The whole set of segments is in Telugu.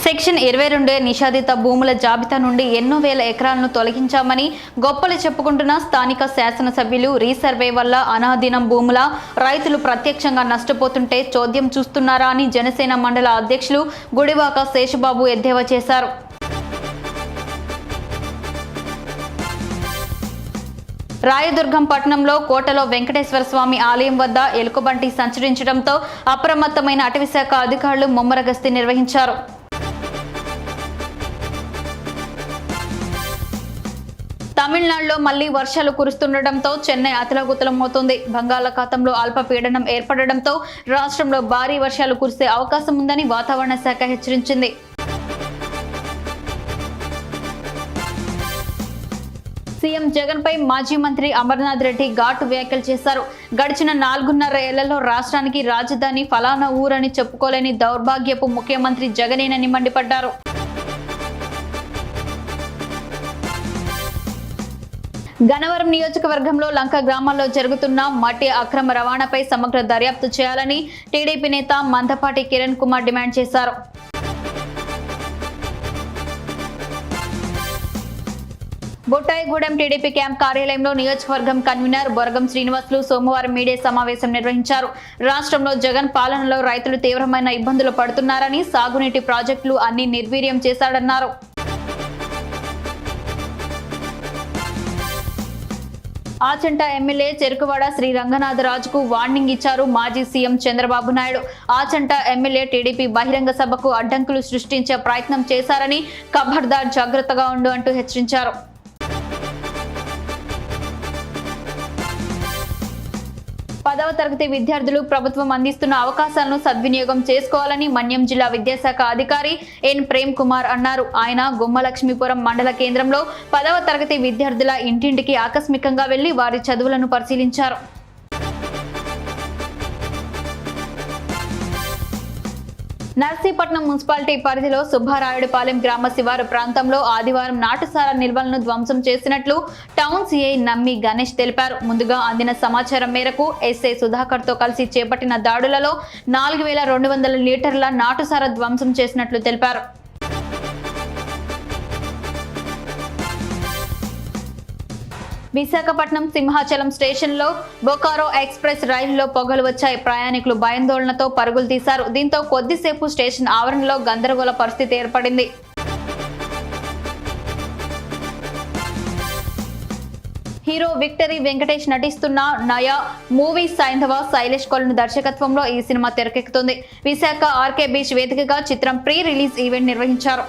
సెక్షన్ 22 నిషేధిత భూముల జాబితా నుండి ఎన్నో వేల ఎకరాలను తొలగించామని గొప్పలు చెప్పుకుంటున్న స్థానిక శాసనసభ్యులు రీసర్వే వల్ల అనాదినం భూముల రైతులు ప్రత్యక్షంగా నష్టపోతుంటే చోద్యం చూస్తున్నారా అని జనసేన మండల అధ్యక్షులు గుడివాక శేషబాబు ఎద్దేవా చేశారు. రాయదుర్గం పట్టణంలో కోటలో వెంకటేశ్వర స్వామి ఆలయం వద్ద ఎలుకబంటి సంచరించడంతో అప్రమత్తమైన అటవీశాఖ అధికారులు ముమ్మర గస్తీ నిర్వహించారు. తమిళనాడులో మళ్లీ వర్షాలు కురుస్తుండటంతో చెన్నై అతలాకుతలమవుతోంది. బంగాళాఖాతంలో అల్పపీడనం ఏర్పడడంతో రాష్ట్రంలో భారీ వర్షాలు కురిసే అవకాశం ఉందని వాతావరణ శాఖ హెచ్చరించింది. సీఎం జగన్ పై మాజీ మంత్రి అమర్నాథ్ రెడ్డి ఘాటు వ్యాఖ్యలు చేశారు. గడిచిన 4.5 ఏళ్లలో రాష్ట్రానికి రాజధాని ఫలానా ఊరని చెప్పుకోలేని దౌర్భాగ్యపు ముఖ్యమంత్రి జగనేనని మండిపడ్డారు. గన్నవరం నియోజకవర్గంలో లంక గ్రామాల్లో జరుగుతున్న మట్టి అక్రమ రవాణాపై సమగ్ర దర్యాప్తు చేయాలని టీడీపీ నేత మందపాటి కిరణ్ కుమార్ డిమాండ్ చేశారు. బొట్టాయిగూడెం టీడీపీ క్యాంప్ కార్యాలయంలో నియోజకవర్గం కన్వీనర్ బొరగం శ్రీనివాసులు సోమవారం మీడియా సమావేశం నిర్వహించారు. రాష్ట్రంలో జగన్ పాలనలో రైతులు తీవ్రమైన ఇబ్బందులు పడుతున్నారని, సాగునీటి ప్రాజెక్టులు అన్ని నిర్వీర్యం చేశాడన్నారు. ఆచంట ఎమ్మెల్యే చెరుకువాడ శ్రీ రంగనాథరాజుకు వార్నింగ్ ఇచ్చారు మాజీ CM Chandrababu Naidu. Achanta MLA TDP బహిరంగ సభకు అడ్డంకులు సృష్టించే ప్రయత్నం చేశారని, ఖబర్దార్ జాగ్రత్తగా ఉండు అంటూ హెచ్చరించారు. పదవ తరగతి విద్యార్థులు ప్రభుత్వం అందిస్తున్న అవకాశాలను సద్వినియోగం చేసుకోవాలని మన్యం జిల్లా విద్యాశాఖ అధికారి ఎన్ ప్రేమ్ కుమార్ అన్నారు. ఆయన గుమ్మలక్ష్మీపురం మండల కేంద్రంలో 10వ తరగతి విద్యార్థుల ఇంటింటికి ఆకస్మికంగా వెళ్లి వారి చదువులను పరిశీలించారు. నర్సీపట్నం మున్సిపాలిటీ పరిధిలో సుబ్బారాయుడుపాలెం గ్రామ శివారు ప్రాంతంలో ఆదివారం నాటుసారా నిల్వలను ధ్వంసం చేసినట్లు టౌన్ సీఐ నమ్మి గణేష్ తెలిపారు. ముందుగా అందిన సమాచారం మేరకు ఎస్ఐ సుధాకర్ తో కలిసి చేపట్టిన దాడులలో 4200 లీటర్ల నాటుసారా ధ్వంసం చేసినట్లు తెలిపారు. విశాఖపట్నం సింహాచలం స్టేషన్లో బొకారో ఎక్స్ప్రెస్ రైలులో పొగలు వచ్చాయి. ప్రయాణికులు భయాందోళనతో పరుగులు తీశారు. దీంతో కొద్దిసేపు స్టేషన్ ఆవరణలో గందరగోళ పరిస్థితి ఏర్పడింది. హీరో విక్టరీ వెంకటేష్ నటిస్తున్న నయా మూవీ సైంధవ శైలేష్ కొలను దర్శకత్వంలో ఈ సినిమా తెరకెక్కుతుంది. విశాఖ ఆర్కే బీచ్ వేదికగా చిత్రం ప్రీ రిలీజ్ ఈవెంట్ నిర్వహించారు.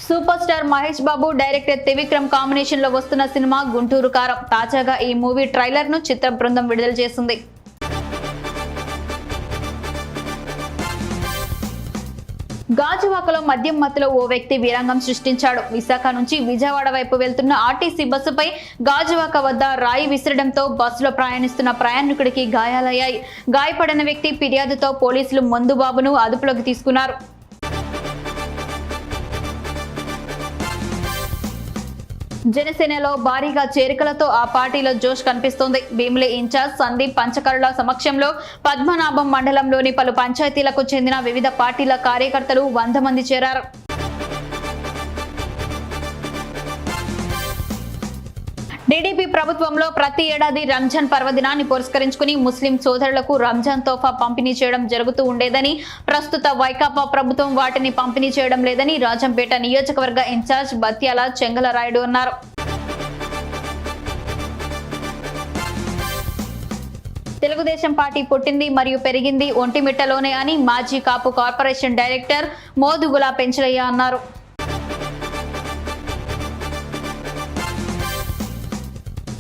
Super star Mahesh Babu, director Trivikram combination లో వస్తున్న సినిమా గుంటూరు కారం. తాజాగా ఈ మూవీ ట్రైలర్ ను చిత్ర బృందం విడుదల చేసింది. గాజువాకలో మద్యం మత్తులో ఓ వ్యక్తి వీరంగం సృష్టించాడు. విశాఖ నుంచి విజయవాడ వైపు వెళ్తున్న ఆర్టీసీ బస్సుపై గాజువాక వద్ద రాయి విసిరడంతో బస్సులో ప్రయాణిస్తున్న ప్రయాణికుడికి గాయాలయ్యాయి. గాయపడిన వ్యక్తి ఫిర్యాదుతో పోలీసులు మందుబాబును అదుపులోకి తీసుకున్నారు. జనసేనలో భారీగా చేరికలతో ఆ పార్టీలో జోష్ కనిపిస్తోంది. భీమిలి ఇన్ఛార్జ్ సందీప్ పంచకరుల సమక్షంలో పద్మనాభం మండలంలోని పలు పంచాయతీలకు చెందిన వివిధ పార్టీల కార్యకర్తలు 100 మంది చేరారు. టీడీపీ ప్రభుత్వంలో ప్రతి ఏడాది రంజాన్ పర్వదినాన్ని పురస్కరించుకుని ముస్లిం సోదరులకు రంజాన్ తోఫా పంపిణీ చేయడం జరుగుతూ ఉండేదని, ప్రస్తుత వైకాపా ప్రభుత్వం వాటిని పంపిణీ చేయడం లేదని రాజంపేట నియోజకవర్గ ఇన్ఛార్జ్ బత్యాల చెంగలరాయుడు అన్నారు. తెలుగుదేశం పార్టీ పుట్టింది మరియు పెరిగింది ఒంటిమిట్టలోనే అని మాజీ కాపు కార్పొరేషన్ డైరెక్టర్ మోదుగుల పెంచలయ్య అన్నారు.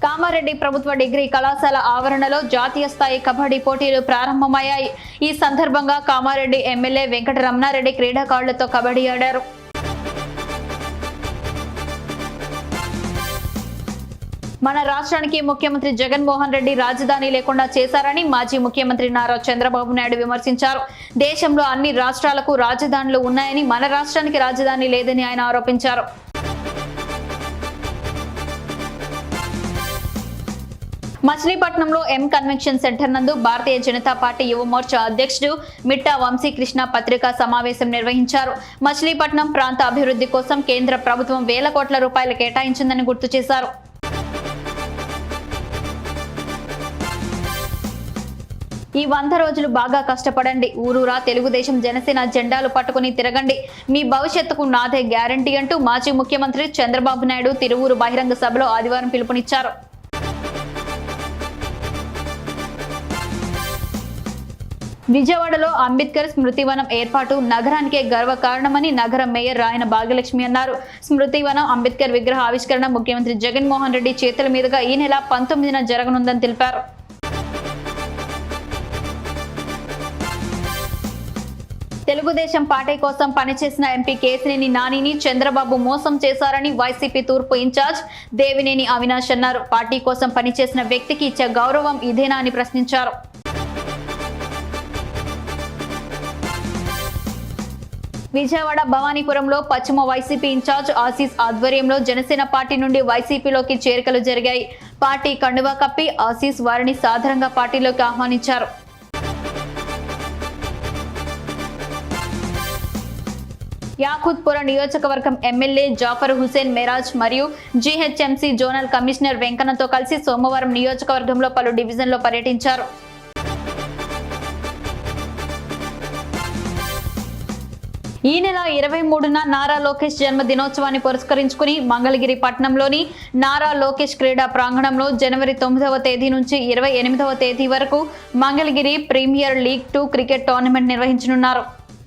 కామారెడ్డి ప్రభుత్వ డిగ్రీ కళాశాల ఆవరణలో జాతీయ స్థాయి కబడ్డీ పోటీలు ప్రారంభమయ్యాయి. ఈ సందర్భంగా కామారెడ్డి ఎమ్మెల్యే వెంకట రమణారెడ్డి క్రీడాకారులతో కబడ్డీ ఆడారు. మన రాష్ట్రానికి ముఖ్యమంత్రి జగన్మోహన్ రెడ్డి రాజధాని లేకుండా చేశారని మాజీ ముఖ్యమంత్రి నారా చంద్రబాబు నాయుడు విమర్శించారు. దేశంలో అన్ని రాష్ట్రాలకు రాజధానులు ఉన్నాయని, మన రాష్ట్రానికి రాజధాని లేదని ఆయన ఆరోపించారు. మచిలీపట్నంలో ఎం కన్వెన్షన్ సెంటర్ నందు భారతీయ జనతా పార్టీ యువ మోర్చా అధ్యక్షుడు మిట్టా వంశీకృష్ణ పత్రికా సమావేశం నిర్వహించారు. మచిలీపట్నం ప్రాంత అభివృద్ధి కోసం కేంద్ర ప్రభుత్వం వేల కోట్ల రూపాయలు కేటాయించిందని గుర్తు చేశారు. ఈ 100 రోజులు బాగా కష్టపడండి. ఊరూరా తెలుగుదేశం జనసేన జెండాలు పట్టుకుని తిరగండి. మీ భవిష్యత్తుకు నాదే గ్యారంటీ అంటూ మాజీ ముఖ్యమంత్రి చంద్రబాబు నాయుడు తిరువూరు బహిరంగ సభలో ఆదివారం పిలుపునిచ్చారు. విజయవాడలో అంబేద్కర్ స్మృతివనం ఏర్పాటు నగరానికే గర్వకారణమని నగర మేయర్ రాయన భాగ్యలక్ష్మి అన్నారు. స్మృతివనం అంబేద్కర్ విగ్రహ ఆవిష్కరణ ముఖ్యమంత్రి జగన్మోహన్ రెడ్డి చేతుల మీదుగా ఈ నెల 19న జరగనుందని తెలిపారు. తెలుగుదేశం పార్టీ కోసం పనిచేసిన ఎంపీ కేశినేని నానిని చంద్రబాబు మోసం చేశారని వైసీపీ తూర్పు ఇన్ఛార్జ్ దేవినేని అవినాష్ అన్నారు. పార్టీ కోసం పనిచేసిన వ్యక్తికి ఇచ్చే గౌరవం ఇదేనా అని ప్రశ్నించారు. విజయవాడ భవానీపురంలో పశ్చిమ వైసీపీ ఇన్ఛార్జ్ ఆసీస్ ఆధ్వర్యంలో జనసేన పార్టీ నుండి వైసీపీలోకి చేరికలు జరిగాయి. పార్టీ కండువా కప్పి ఆసీస్ వారిని సాధారణంగా పార్టీలోకి ఆహ్వానించారు. యాకుత్పుర నియోజకవర్గం ఎమ్మెల్యే జాఫర్ హుసేన్ మెరాజ్ మరియు జీహెచ్ఎంసీ జోనల్ కమిషనర్ వెంకన్నతో కలిసి సోమవారం నియోజకవర్గంలో పలు డివిజన్లో పర్యటించారు. ఈ నెల 23న నారా లోకేష్ జన్మదినోత్సవాన్ని పురస్కరించుకుని మంగళగిరి పట్టణంలోని నారా లోకేష్ క్రీడా ప్రాంగణంలో జనవరి 9వ తేదీ నుంచి 28వ తేదీ వరకు Mangalagiri premier league 2 cricket tournament నిర్వహించనున్నారు.